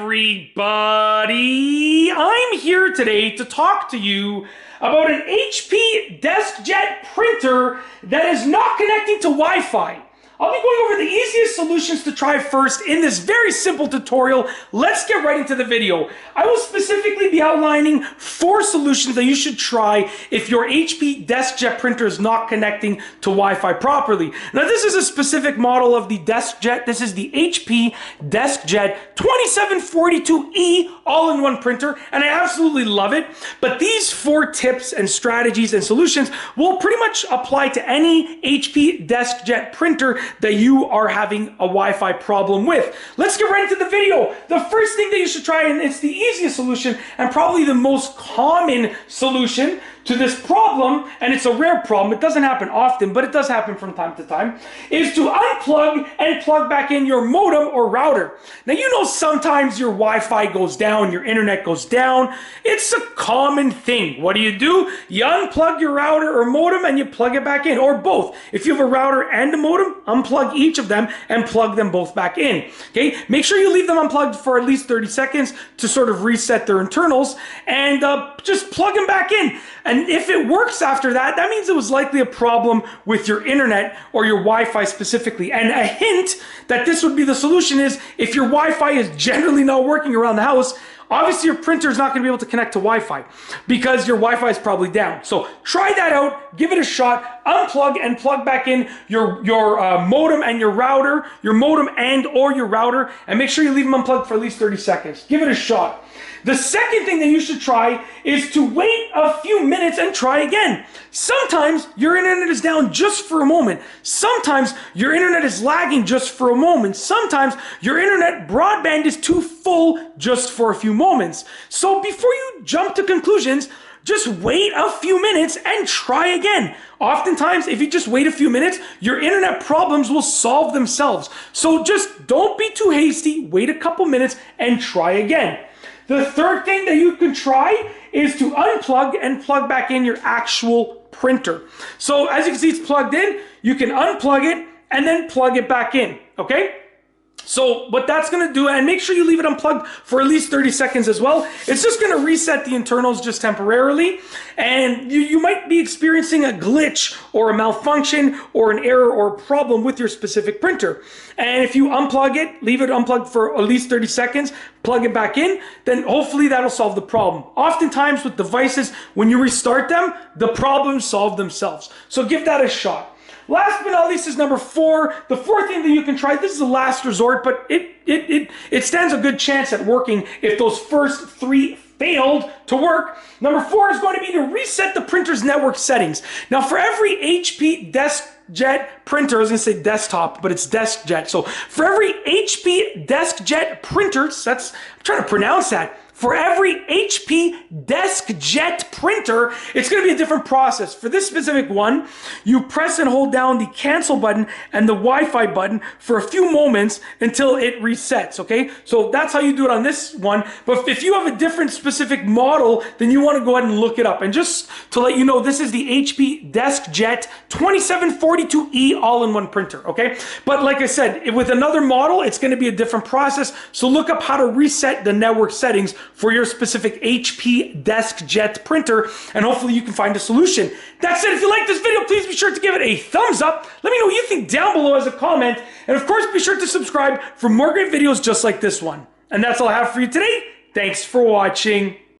everybody! I'm here today to talk to you about an HP Deskjet printer that is not connecting to Wi-Fi. I'll be going over the easiest solutions to try first in this very simple tutorial. Let's get right into the video. I will specifically be outlining 4 solutions that you should try if your HP Deskjet printer is not connecting to Wi-Fi properly. Now, this is a specific model of the Deskjet. This is the HP Deskjet 2742E all-in-one printer, and I absolutely love it. But these 4 tips and strategies and solutions will pretty much apply to any HP Deskjet printer that you are having a Wi-Fi problem with. Let's get right into the video. The first thing that you should try, and it's the easiest solution and probably the most common solution to this problem, and it's a rare problem, it doesn't happen often, but it does happen from time to time, is to unplug and plug back in your modem or router. Now, you know sometimes your Wi-Fi goes down, your internet goes down. It's a common thing. What do? You unplug your router or modem and you plug it back in, or both. If you have a router and a modem, unplug each of them and plug them both back in. Okay, make sure you leave them unplugged for at least 30 seconds to sort of reset their internals, and just plug them back in. And if it works after that, that means it was likely a problem with your internet or your Wi-Fi specifically. And a hint that this would be the solution is if your Wi-Fi is generally not working around the house, obviously your printer is not going to be able to connect to Wi-Fi because your Wi-Fi is probably down. So try that out, give it a shot, unplug and plug back in your modem and your router, your modem and or your router, and make sure you leave them unplugged for at least 30 seconds. Give it a shot. The second thing that you should try is to wait a few minutes and try again. Sometimes your internet is down just for a moment. Sometimes your internet is lagging just for a moment. Sometimes your internet broadband is too full just for a few moments. So before you jump to conclusions, just wait a few minutes and try again. Oftentimes, if you just wait a few minutes, your internet problems will solve themselves. So just don't be too hasty, wait a couple minutes and try again. The third thing that you can try is to unplug and plug back in your actual printer. So as you can see, it's plugged in. You can unplug it and then plug it back in, okay? So what that's going to do, and make sure you leave it unplugged for at least 30 seconds as well, it's just going to reset the internals just temporarily, and you might be experiencing a glitch or a malfunction or an error or a problem with your specific printer. And if you unplug it, leave it unplugged for at least 30 seconds, plug it back in, then hopefully that'll solve the problem. Oftentimes with devices, when you restart them, the problems solve themselves. So give that a shot. Last but not least is number 4. The 4th thing that you can try, this is the last resort, but it stands a good chance at working if those first 3 failed to work. Number 4 is going to be to reset the printer's network settings. Now, for every HP Deskjet printer, I was going to say desktop, but it's Deskjet. So for every HP Deskjet printer, I'm trying to pronounce that. For every HP Deskjet printer, it's going to be a different process. For this specific one, you press and hold down the cancel button and the Wi-Fi button for a few moments until it resets, okay? So that's how you do it on this one. But if you have a different specific model, then you want to go ahead and look it up. And just to let you know, this is the HP Deskjet 2742E all-in-one printer, okay? But like I said, with another model, it's going to be a different process. So look up how to reset the network settings for your specific HP Deskjet printer, and hopefully you can find a solution. That said, if you like this video, please be sure to give it a thumbs up. Let me know what you think down below as a comment, and of course be sure to subscribe for more great videos just like this one. And that's all I have for you today. Thanks for watching.